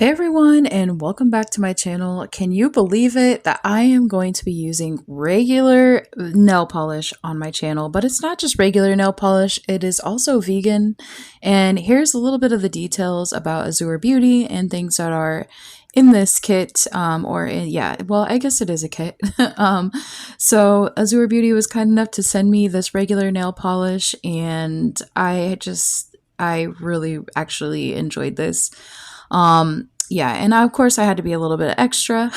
Hey everyone, and welcome back to my channel. Can you believe it that I am going to be using regular nail polish on my channel? But it's not just regular nail polish, it is also vegan. And here's a little bit of the details about Azure Beauty and things that are in this kit, well, I guess it is a kit. So Azure Beauty was kind enough to send me this regular nail polish, and I really actually enjoyed this. Yeah, and of course I had to be a little bit extra,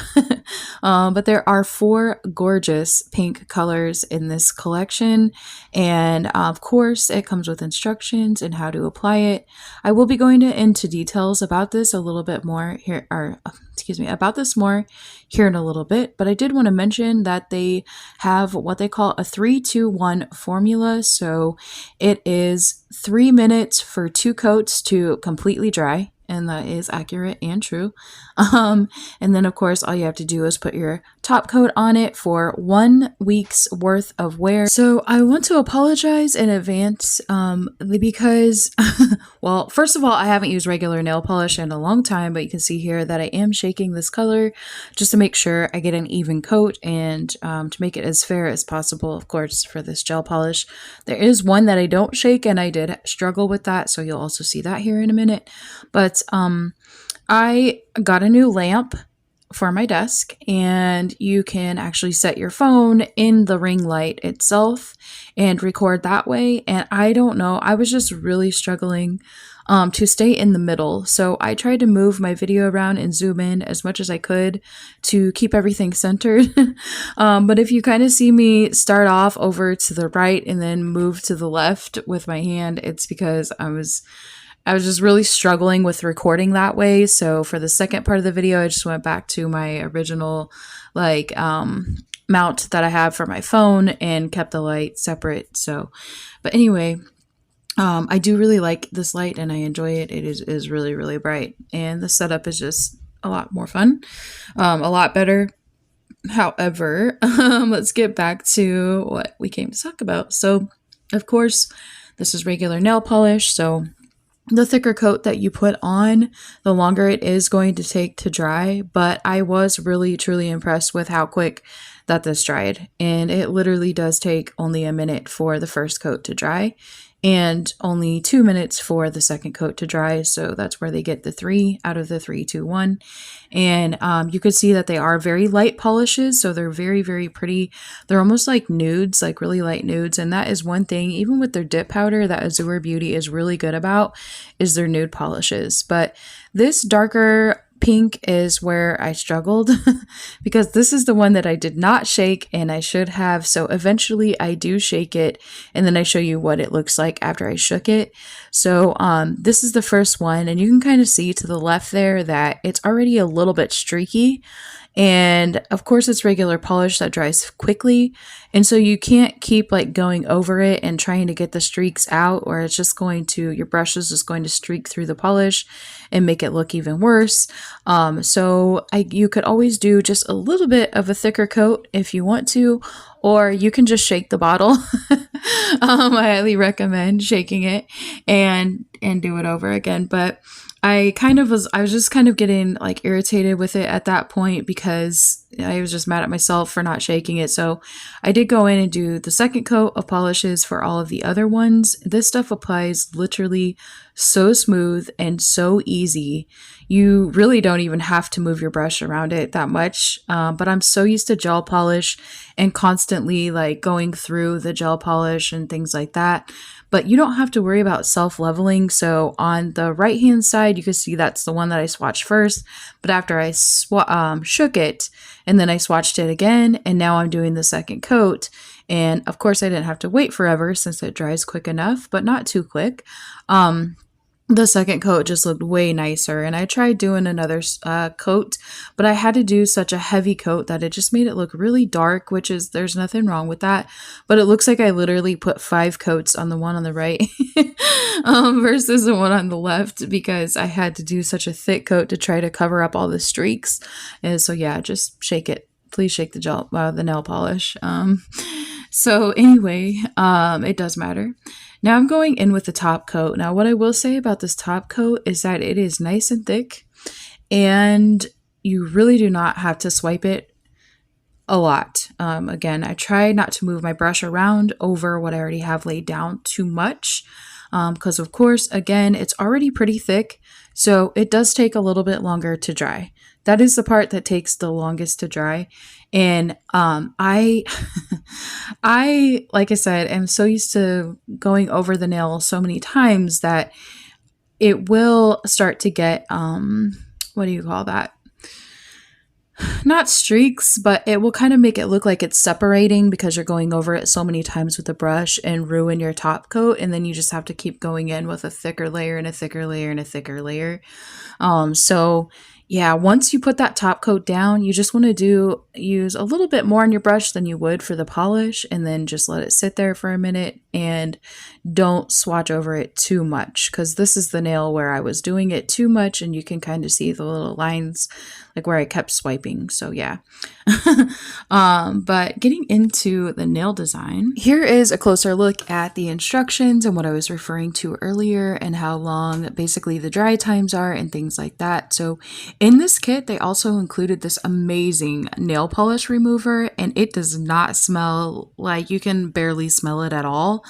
but there are 4 gorgeous pink colors in this collection, and of course it comes with instructions and how to apply it. I will be going into details about this a little bit more here, about this more here in a little bit, but I did want to mention that they have what they call a 3-2-1 formula, so it is 3 minutes for 2 coats to completely dry. And that is accurate and true. And then of course all you have to do is put your top coat on it for 1 week's worth of wear. So I want to apologize in advance because well, first of all, I haven't used regular nail polish in a long time, but you can see here that I am shaking this color just to make sure I get an even coat and to make it as fair as possible, of course, for this gel polish. There is one that I don't shake, and I did struggle with that, so you'll also see that here in a minute. But I got a new lamp for my desk, and you can actually set your phone in the ring light itself and record that way. And I don't know, I was just really struggling to stay in the middle. So I tried to move my video around and zoom in as much as I could to keep everything centered. But if you kind of see me start off over to the right and then move to the left with my hand, it's because I was just really struggling with recording that way. So for the second part of the video, I just went back to my original mount that I have for my phone and kept the light separate. So, but anyway, I do really like this light and I enjoy it. It is really, really bright, and the setup is just a lot more fun, a lot better. However, let's get back to what we came to talk about. So of course, this is regular nail polish. So the thicker coat that you put on, the longer it is going to take to dry, but I was really truly impressed with how quick that this dried, and it literally does take only a minute for the first coat to dry and only 2 minutes for the second coat to dry. So that's where they get the 3 out of the 3-2-1. And you could see that they are very light polishes, so they're very, very pretty. They're almost like nudes, like really light nudes. And that is one thing, even with their dip powder, that Azure Beauty is really good about, is their nude polishes. But this darker pink is where I struggled because this is the one that I did not shake, and I should have. So eventually I do shake it, and then I show you what it looks like after I shook it. So this is the first one, and you can kind of see to the left there that it's already a little bit streaky. And of course it's regular polish that dries quickly, and so you can't keep like going over it and trying to get the streaks out, or it's just going to, your brush is just going to streak through the polish and make it look even worse. You could always do just a little bit of a thicker coat if you want to, or you can just shake the bottle. I highly recommend shaking it and do it over again. But I was just kind of getting like irritated with it at that point because I was just mad at myself for not shaking it. So I did go in and do the second coat of polishes for all of the other ones. This stuff applies literally so smooth and so easy. You really don't even have to move your brush around it that much. But I'm so used to gel polish and constantly like going through the gel polish and things like that. But you don't have to worry about self-leveling. So on the right-hand side, you can see that's the one that I swatched first. But after I shook it, and then I swatched it again, and now I'm doing the second coat. And of course, I didn't have to wait forever since it dries quick enough, but not too quick. The second coat just looked way nicer, and I tried doing another coat, but I had to do such a heavy coat that it just made it look really dark, which is, there's nothing wrong with that, but it looks like I literally put 5 coats on the one on the right versus the one on the left, because I had to do such a thick coat to try to cover up all the streaks. And so yeah, just shake it. Please shake the nail polish. So anyway, it does matter. Now I'm going in with the top coat. Now what I will say about this top coat is that it is nice and thick, and you really do not have to swipe it a lot. Again, I try not to move my brush around over what I already have laid down too much, because of course, again, it's already pretty thick, so it does take a little bit longer to dry. That is the part that takes the longest to dry. And I I, like I said, am so used to going over the nail so many times that it will start to get what do you call that? Not streaks, but it will kind of make it look like it's separating because you're going over it so many times with the brush and ruin your top coat. And then you just have to keep going in with a thicker layer and a thicker layer and a thicker layer. So yeah, once you put that top coat down, you just want to use a little bit more on your brush than you would for the polish, and then just let it sit there for a minute and don't swatch over it too much, because this is the nail where I was doing it too much and you can kind of see the little lines like where I kept swiping. So yeah. But getting into the nail design, here is a closer look at the instructions and what I was referring to earlier and how long basically the dry times are and things like that. So in this kit, they also included this amazing nail polish remover, and it does not smell, like you can barely smell it at all.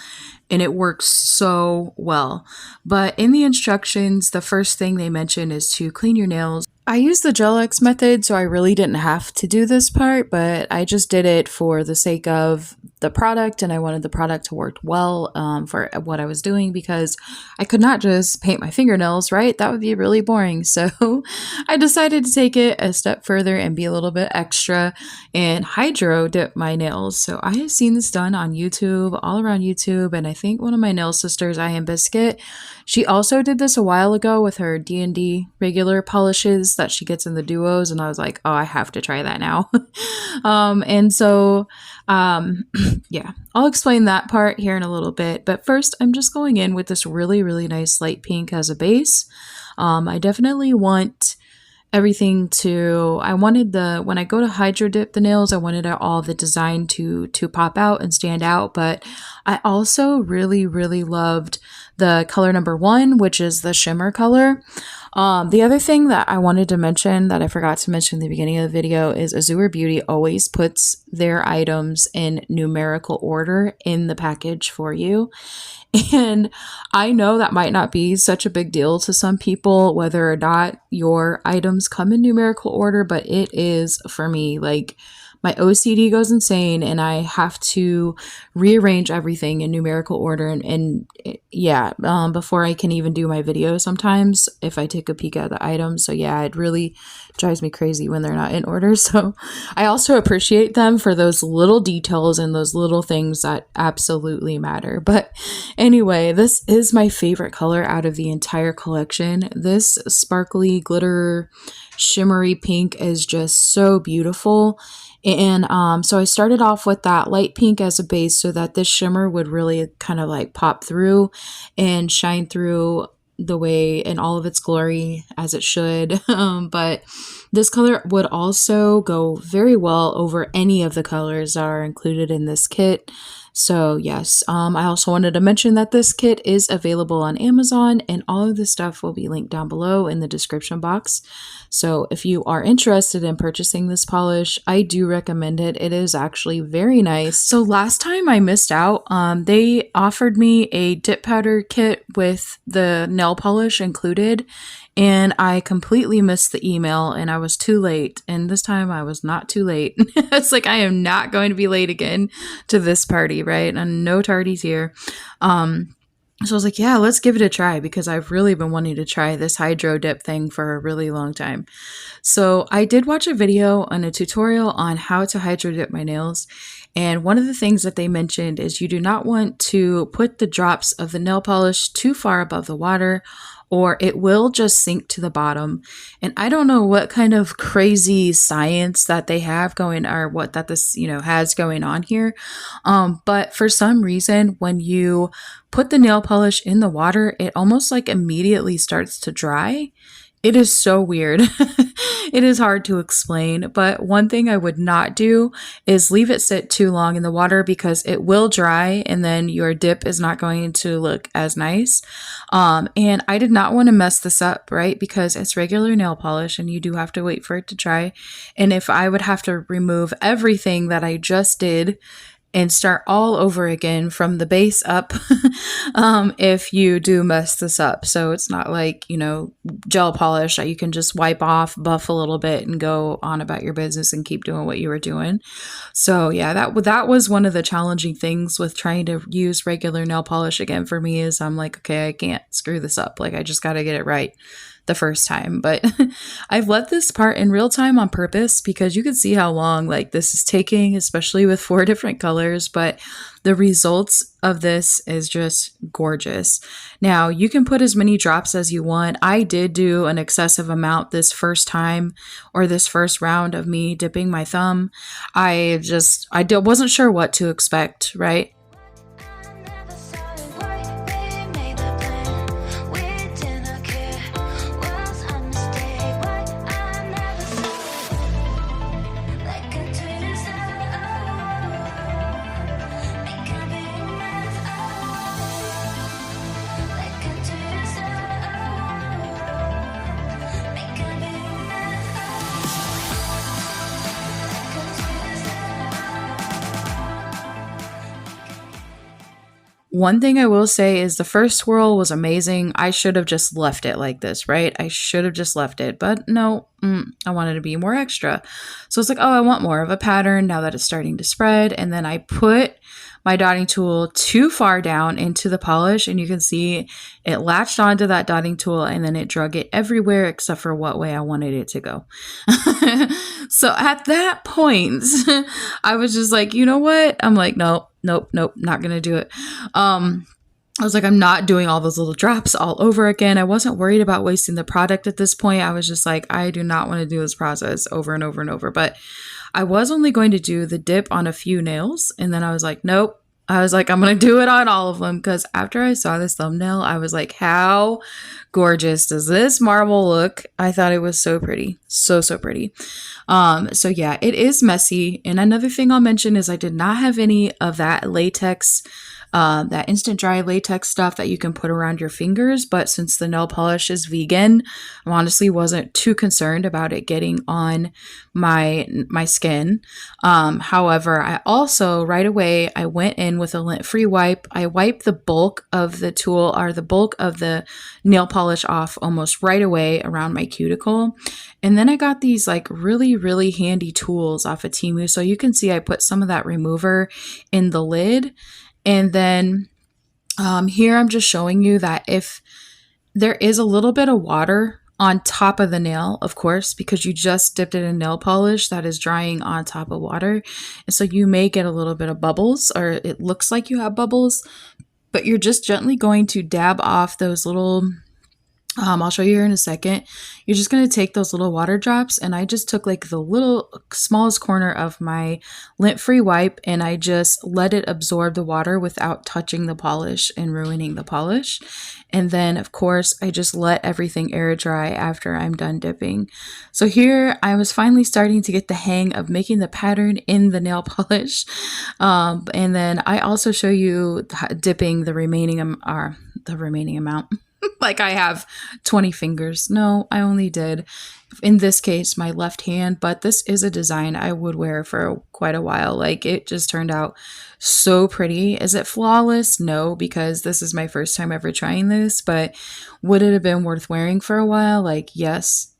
And it works so well. But in the instructions, the first thing they mention is to clean your nails. I use the Gel X method, so I really didn't have to do this part, but I just did it for the sake of the product, and I wanted the product to work well for what I was doing, because I could not just paint my fingernails, right? That would be really boring. So I decided to take it a step further and be a little bit extra and hydro dip my nails. So I have seen this done on YouTube, all around YouTube, and I think one of my nail sisters, Biscuit, she also did this a while ago with her D&D regular polishes that she gets in the duos, and I was like, oh, I have to try that now. Yeah, I'll explain that part here in a little bit, but first I'm just going in with this really nice light pink as a base. I definitely want everything to, when I go to hydro dip the nails, I wanted all the design to pop out and stand out, but I also really loved the color number 1, which is the shimmer color. The other thing that I wanted to mention that I forgot to mention in the beginning of the video is Azure Beauty always puts their items in numerical order in the package for you. And I know that might not be such a big deal to some people, whether or not your items come in numerical order, but it is for me. Like, my OCD goes insane and I have to rearrange everything in numerical order. Before I can even do my video sometimes if I take a peek at the items. So yeah, it really drives me crazy when they're not in order. So I also appreciate them for those little details and those little things that absolutely matter. But anyway, this is my favorite color out of the entire collection. This sparkly glitter shimmery pink is just so beautiful. And so I started off with that light pink as a base so that this shimmer would really kind of like pop through and shine through the way in all of its glory as it should. But this color would also go very well over any of the colors that are included in this kit. So yes, I also wanted to mention that this kit is available on Amazon, and all of the stuff will be linked down below in the description box. So if you are interested in purchasing this polish, I do recommend it. It is actually very nice. So last time I missed out, they offered me a dip powder kit with the nail polish included, and I completely missed the email and I was too late. And this time I was not too late. It's like, I am not going to be late again to this party, right? And no tardies here. So I was like, yeah, let's give it a try, because I've really been wanting to try this hydro dip thing for a really long time. So I did watch a video on a tutorial on how to hydro dip my nails. And one of the things that they mentioned is you do not want to put the drops of the nail polish too far above the water, or it will just sink to the bottom. And I don't know what kind of crazy science that they have going, or what that this, has going on here. But for some reason, when you put the nail polish in the water, it almost like immediately starts to dry. It is so weird. It is hard to explain, but one thing I would not do is leave it sit too long in the water because it will dry and then your dip is not going to look as nice. And I did not want to mess this up, right? Because it's regular nail polish and you do have to wait for it to dry. And if I would have to remove everything that I just did and start all over again from the base up if you do mess this up. So it's not like, gel polish that you can just wipe off, buff a little bit and go on about your business and keep doing what you were doing. So yeah, that was one of the challenging things with trying to use regular nail polish again for me is I'm like, okay, I can't screw this up. Like I just got to get it right the first time. But I've let this part in real time on purpose because you can see how long like this is taking, especially with 4 different colors. But the results of this is just gorgeous. Now you can put as many drops as you want. I did do an excessive amount this first time or this first round of me dipping my thumb. I wasn't sure what to expect, right? One thing I will say is the first swirl was amazing. I should have just left it like this, right? I should have just left it, but no, I wanted to be more extra. So it's like, oh, I want more of a pattern now that it's starting to spread. And then I put my dotting tool too far down into the polish and you can see it latched onto that dotting tool and then it drug it everywhere except for what way I wanted it to go. So at that point, I was just like, you know what? I'm like, nope, not gonna do it. I was like, I'm not doing all those little drops all over again. I wasn't worried about wasting the product at this point. I was just like, I do not want to do this process over and over and over. But I was only going to do the dip on a few nails. And then I was like, nope. I was like, I'm going to do it on all of them. Because after I saw this thumbnail, I was like, how gorgeous does this marble look? I thought it was so pretty. So pretty. So yeah, it is messy. And another thing I'll mention is I did not have any of that latex, that instant dry latex stuff that you can put around your fingers. But since the nail polish is vegan, I honestly wasn't too concerned about it getting on my skin. However, I also right away, I went in with a lint-free wipe. I wiped the bulk of the tool or the bulk of the nail polish off almost right away around my cuticle. And then I got these like really, really handy tools off of TEMU. So you can see I put some of that remover in the lid. And then here I'm just showing you that if there is a little bit of water on top of the nail, of course, because you just dipped it in nail polish that is drying on top of water. And so you may get a little bit of bubbles or it looks like you have bubbles, but you're just gently going to dab off those little I'll show you here in a second. You're just going to take those little water drops and I just took like the little smallest corner of my lint-free wipe and I just let it absorb the water without touching the polish and ruining the polish. And then of course I just let everything air dry after I'm done dipping. So here I was finally starting to get the hang of making the pattern in the nail polish. And then I also show you dipping the remaining amount. Like I have 20 fingers. No, I only did, in this case, my left hand, but this is a design I would wear for quite a while. Like it just turned out so pretty. Is it flawless? No, because this is my first time ever trying this, but would it have been worth wearing for a while? Like, yes.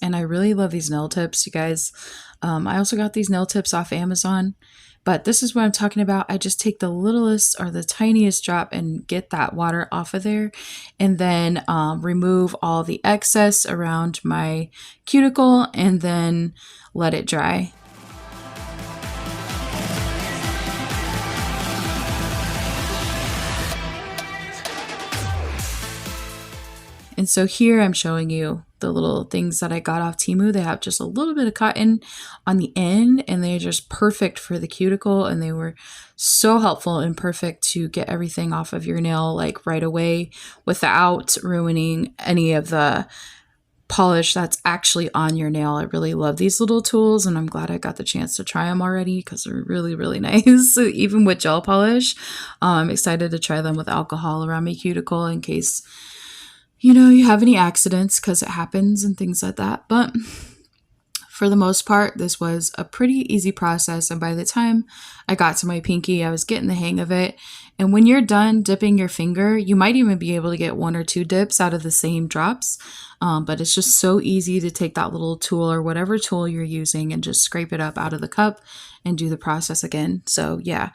And I really love these nail tips, you guys. I also got these nail tips off Amazon. But this is what I'm talking about. I just take the littlest or the tiniest drop and get that water off of there and then remove all the excess around my cuticle and then let it dry. And so here I'm showing you the little things that I got off TEMU. They have just a little bit of cotton on the end and they're just perfect for the cuticle. And they were so helpful and perfect to get everything off of your nail like right away without ruining any of the polish that's actually on your nail. I really love these little tools, and I'm glad I got the chance to try them already because they're really, really nice. So even with gel polish, I'm excited to try them with alcohol around my cuticle in case, you know, you have any accidents, because it happens and things like that. But for the most part, this was a pretty easy process, and by the time I got to my pinky, I was getting the hang of it. And when you're done dipping your finger, you might even be able to get 1 or 2 dips out of the same drops, but it's just so easy to take that little tool or whatever tool you're using and just scrape it up out of the cup and do the process again. So yeah,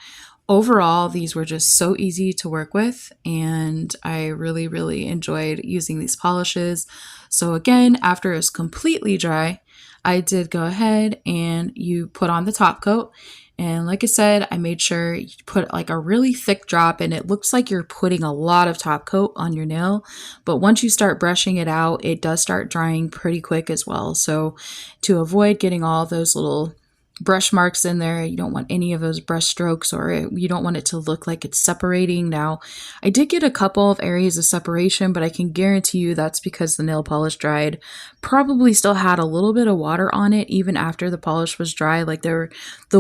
overall, these were just so easy to work with, and I really, really enjoyed using these polishes. So again, after it's completely dry, I did go ahead and you put on the top coat. And like I said, I made sure you put like a really thick drop, and it looks like you're putting a lot of top coat on your nail. But once you start brushing it out, it does start drying pretty quick as well. So to avoid getting all those little brush marks in there, you don't want any of those brush strokes, or you don't want it to look like it's separating. Now, I did get a couple of areas of separation, but I can guarantee you that's because the nail polish dried. Probably still had a little bit of water on it even after the polish was dry. Like the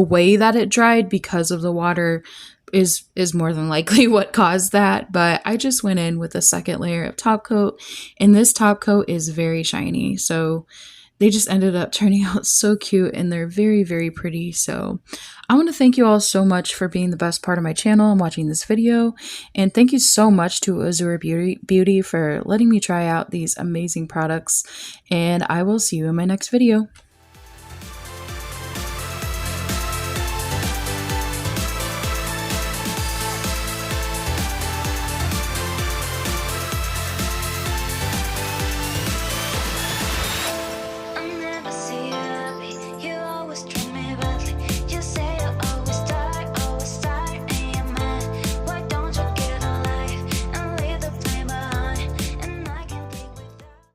way that it dried because of the water is more than likely what caused that. But I just went in with a second layer of top coat, and this top coat is very shiny. So they just ended up turning out so cute, and they're very, very pretty. So I want to thank you all so much for being the best part of my channel and watching this video. And thank you so much to Azure Beauty for letting me try out these amazing products. And I will see you in my next video.